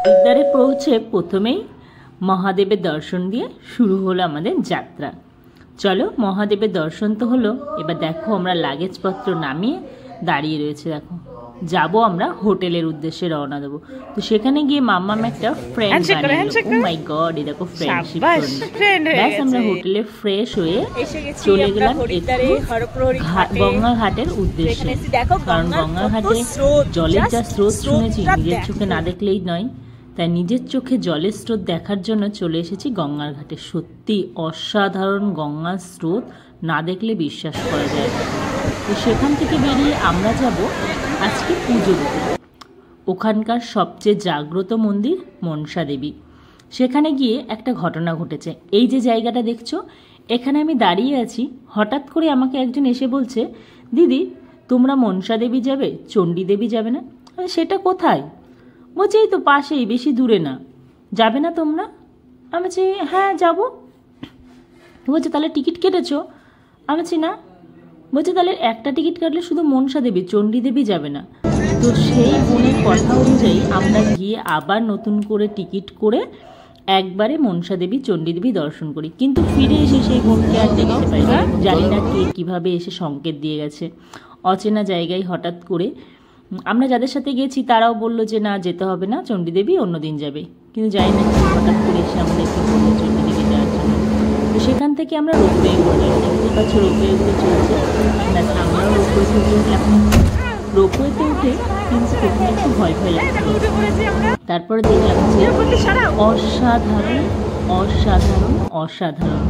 হরিদ্বারে পৌঁছে প্রথমেই মহাদেবের দর্শন দিয়ে শুরু হলো আমাদের যাত্রা। চলো, মহাদেবের দর্শন তো হলো, এবার দেখো আমরা লাগেজপত্র নামিয়ে দাঁড়িয়ে রয়েছে। দেখো যাবো আমরা হোটেলের উদ্দেশ্যে রওনা দেবো। তো সেখানে গিয়ে মাম্মাম একটা ফ্রেন্ড বানিয়ে, ও মাই গড, এই দেখো ফ্রেন্ডশিপ। ব্যাস আমরা হোটেলে ফ্রেশ হয়ে চলে গেলাম গঙ্গা ঘাটের উদ্দেশ্যে। কারণ গঙ্গা ঘাটে জলের যা স্রোত শুনেছি, নিজের চোখে না দেখলেই নয়, তাই নিজের চোখে জলের স্রোত দেখার জন্য চলে এসেছি গঙ্গার ঘাটে। সত্যি অসাধারণ গঙ্গার স্রোত, না দেখলে বিশ্বাস করা যায় না। তো সেখান থেকে বেরিয়ে আমরা যাব আজকে পুজো দিতে ওখানকার সবচেয়ে জাগ্রত মন্দির মনসা দেবী। সেখানে গিয়ে একটা ঘটনা ঘটেছে। এই যে জায়গাটা দেখছো, এখানে আমি দাঁড়িয়ে আছি, হঠাৎ করে আমাকে একজন এসে বলছে, দিদি তোমরা মনসা দেবী যাবে, চণ্ডী দেবী যাবে না? সেটা কোথায়? বলছে এই তো পাশেই, বেশি দূরে না, যাবে না তোমরা? আমি বলছি হ্যাঁ যাবো। বলছে তাহলে টিকিট কেটেছো? আমি বলছি না। বলছে তাহলে একটা টিকিট কাটলে শুধু মনসা দেবী, চণ্ডী দেবী যাবে না? তো সেই বোনের কথা অনুযায়ী আমরা গিয়ে আবার নতুন করে টিকিট করে একবারে মনসা দেবী, চণ্ডী দেবী দর্শন করি। কিন্তু ফিরে এসে সেই বোনকে আর দেখতে পাই না। জানি না কে কীভাবে এসে সংকেত দিয়ে গেছে। অচেনা জায়গায় হঠাৎ করে আমরা যাদের সাথে গেছি তারাও বললো যে না যেতে হবে না, চণ্ডী দেবী অন্যদিন যাবে। কিন্তু জানি না হঠাৎ করে এসে আমাদেরকে বললো চণ্ডী দেবী যাওয়ার জন্য। তো সেখান থেকে আমরা রোপওয়ে করে, দেখতে পাচ্ছ রোপওয়েগুলো চলছে, আমরাও রোপওয়েতে উঠে উঠলাম। রোপওয়েতে উঠে কিন্তু প্রথমে একটু ভয় ভয় লাগছে, তারপরে দেখলাম যে অসাধারণ অসাধারণ অসাধারণ।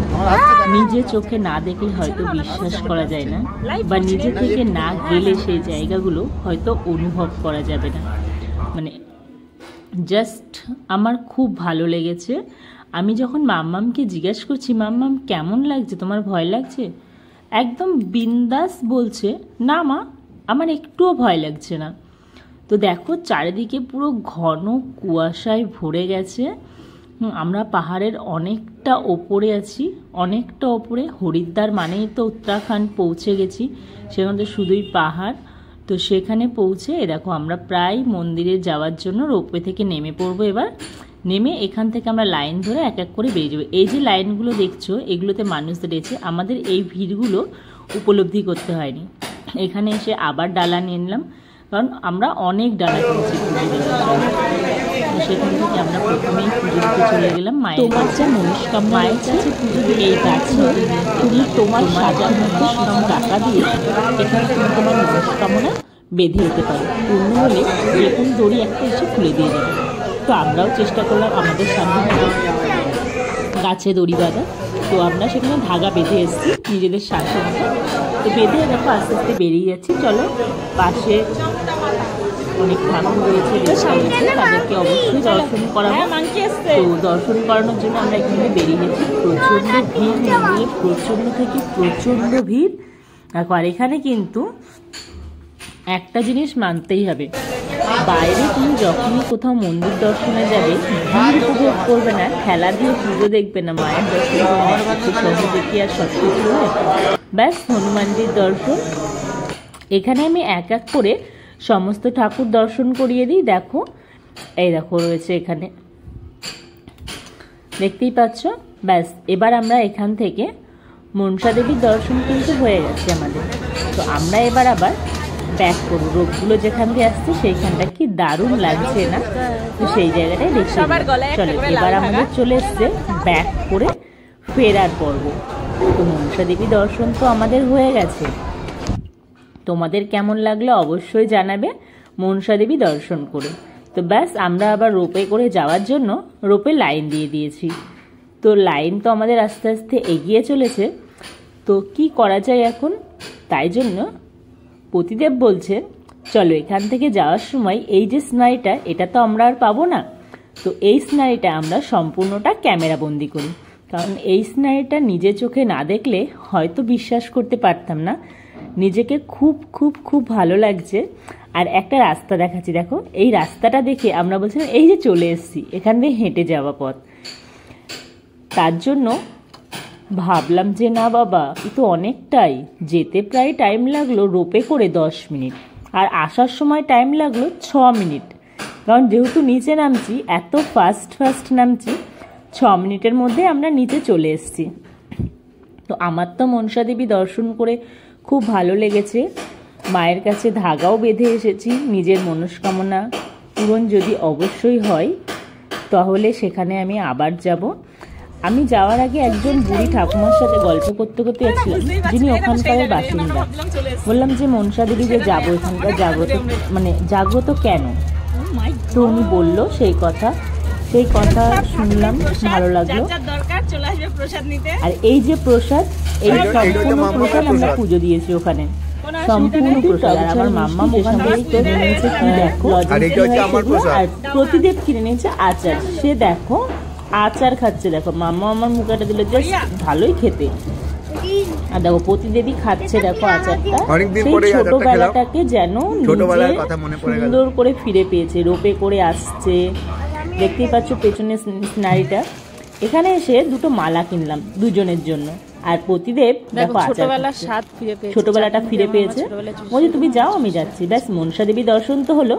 নিজে চোখে না দেখলে হয়তো বিশ্বাস করা যায় না, বা নিজে থেকে না গেলে সেই জায়গাগুলো হয়তো অনুভব করা যাবে না। মানে জাস্ট আমার খুব ভালো লেগেছে। আমি যখন মাম্মামকে জিজ্ঞেস করছি, মাম্মাম কেমন লাগছে, তোমার ভয় লাগছে? একদম বিন্দাস বলছে, না মা আমার একটুও ভয় লাগছে না। তো দেখো চারিদিকে পুরো ঘন কুয়াশায় ভরে গেছে। আমরা পাহাড়ের অনেকটা ওপরে আছি, অনেকটা ওপরে। হরিদ্বার মানেই তো উত্তরাখণ্ড পৌঁছে গেছি, সেখানে তো শুধুই পাহাড়। তো সেখানে পৌঁছে দেখো আমরা প্রায় মন্দিরে যাওয়ার জন্য রোপওয়ে থেকে নেমে পড়বো। এবার নেমে এখান থেকে আমরা লাইন ধরে এক এক করে বেরিয়ে যাবো। এই যে লাইনগুলো দেখছো, এগুলোতে মানুষ দাঁড়িয়েছে। আমাদের এই ভিড়গুলো উপলব্ধি করতে হয়নি, এখানে এসে আবার ডালা নিয়ে নিলাম, কারণ আমরা অনেক ডালা কিনেছি পুজো দেওয়ার জন্য। সেখান থেকে আমরা প্রথমেই পুজো দিতে চলে গেলাম মায়ের কাছে। মায়ের কাছে পুজো দিয়ে এই গাছে তুমি তোমার সাজার মধ্যে কিছু টাকা দিয়ে এখানে তুমি তোমার মনস্কামনা বেঁধে দিতে পারো। পূর্ণ হলে যে কোনো দড়ি একটা এসে খুলে দিয়ে যাবে। তো আমরাও চেষ্টা করলাম আমাদের সামনে গাছে দড়ি বাঁধা। তো আমরা সেখানে ধাগা বেঁধে এসেছি নিজেদের সাথে। তো বেঁধে দেখো আস্তে আস্তে বেরিয়ে যাচ্ছি। চলো, পাশে অনেক ঠাকুর রয়েছে, তাদেরকে অবশ্যই দর্শন করাবো। তো দর্শন করানোর জন্য আমরা এখানে বেরিয়ে গেছি। প্রচণ্ড ভিড়, মন্দিরে প্রচণ্ড থেকে প্রচণ্ড ভিড়। আর এখানে কিন্তু একটা জিনিস মানতেই হবে, বাইরে তুমি যখনই কোথাও মন্দির দর্শনে যাবে ভিড় উপভোগ করবে না, খেলা দিয়ে পুজো দেখবে না, মায়ের দর্শন সহজে দেখি আর সব কিছু হয়। ব্যাস হনুমানজির দর্শন। এখানে আমি এক এক করে সমস্ত ঠাকুর দর্শন করিয়ে দিই। দেখো এই দেখো রয়েছে এখানে, দেখতেই পাচ্ছ। ব্যাস এবার আমরা এখান থেকে মনসা দেবীর দর্শন কিন্তু হয়ে গেছে আমাদের। তো আমরা এবার আবার ব্যাক করবো। রোগগুলো যেখান দিয়ে আসছে সেইখানটা কি দারুণ লাগছে না? তো সেই জায়গাটাই দেখছি। চলো এবার আমাদের চলে এসছে ব্যাক করে ফেরার পর্ব। তো মনসা দেবী দর্শন তো আমাদের হয়ে গেছে, তোমাদের কেমন লাগলো অবশ্যই জানাবে মনসা দেবী দর্শন করে। তো ব্যাস আমরা আবার রোপে করে যাওয়ার জন্য রোপে লাইন দিয়ে দিয়েছি। তো লাইন তো আমাদের আস্তে আস্তে এগিয়ে চলেছে। তো কি করা যায় এখন? তাই জন্য পতিদেব বলছে চলো এখান থেকে যাওয়ার সময় এই যে স্নাইটা, এটা তো আমরা আর পাবো না, তো এই স্নাইটা আমরা সম্পূর্ণটা ক্যামেরা বন্দি করি। কারণ এই স্নাইটা নিজে চোখে না দেখলে হয়তো বিশ্বাস করতে পারতাম না। নিজেকে খুব খুব খুব ভালো লাগছে। আর একটা রাস্তা দেখাচ্ছি, দেখো এই রাস্তাটা দেখে আমরা বলছিলাম এই যে চলে এসেছি, এখান দিয়ে হেঁটে যাওয়া পথ। তার জন্য ভাবলাম যে না বাবা এ তো অনেকটাই, যেতে প্রায় টাইম লাগলো রোপে করে 10 মিনিট, আর আসার সময় টাইম লাগলো 6 মিনিট। কারণ যেহেতু নিচে নামছি, এত ফাস্ট নামছি, 6 মিনিটের মধ্যে আমরা নিচে চলে এসেছি। তো আমার তো মনসা দেবী দর্শন করে খুব ভালো লেগেছে। মায়ের কাছে ধাগাও বেঁধে এসেছি, নিজের মনস্কামনা পূরণ যদি অবশ্যই হয় তাহলে সেখানে আমি আবার যাব। আমি যাওয়ার আগে একজন বুড়ি ঠাকুমার সাথে গল্প করতে যাচ্ছিলাম, যিনি ওখানকার বাসিন্দা। বললাম যে মনসা দেবী যে যাবো, এখানকার জাগ্রত মানে জাগ্রত কেন, তো উনি বললো সেই কথা শুনলাম, ভালো লাগলো। আর এই যে প্রসাদ, এই সম্পূর্ণ প্রসাদ আমরা পুজো দিয়েছি ওখানে, সম্পূর্ণ প্রসাদ। আর আমার মাম্মা ওখান থেকে কিনে নিয়েছে, দেখো, আর প্রতিদেব কিনে নিয়েছে আচার। সে দেখো আচার খাচ্ছে, দেখো মাম্মা আমার মুখটা দিল, জাস্ট ভালোই খেতে। আর দেখো প্রতিদেবী খাচ্ছে, দেখো আচারটা। সেই ছোটবেলাটাকে যেন সুন্দর করে ফিরে পেয়েছে, রোপে করে আসছে। দেখতেই পাচ্ছ পেছনে সিনারিটা। এখানে এসে দুটো মালা কিনলাম দুজনের জন্য। আর প্রতিদেব দেখো ছোটবেলাটা ফিরে পেয়েছে। বলছি তুমি যাও, আমি যাচ্ছি। ব্যাস, মনসা দেবী দর্শন তো হলো।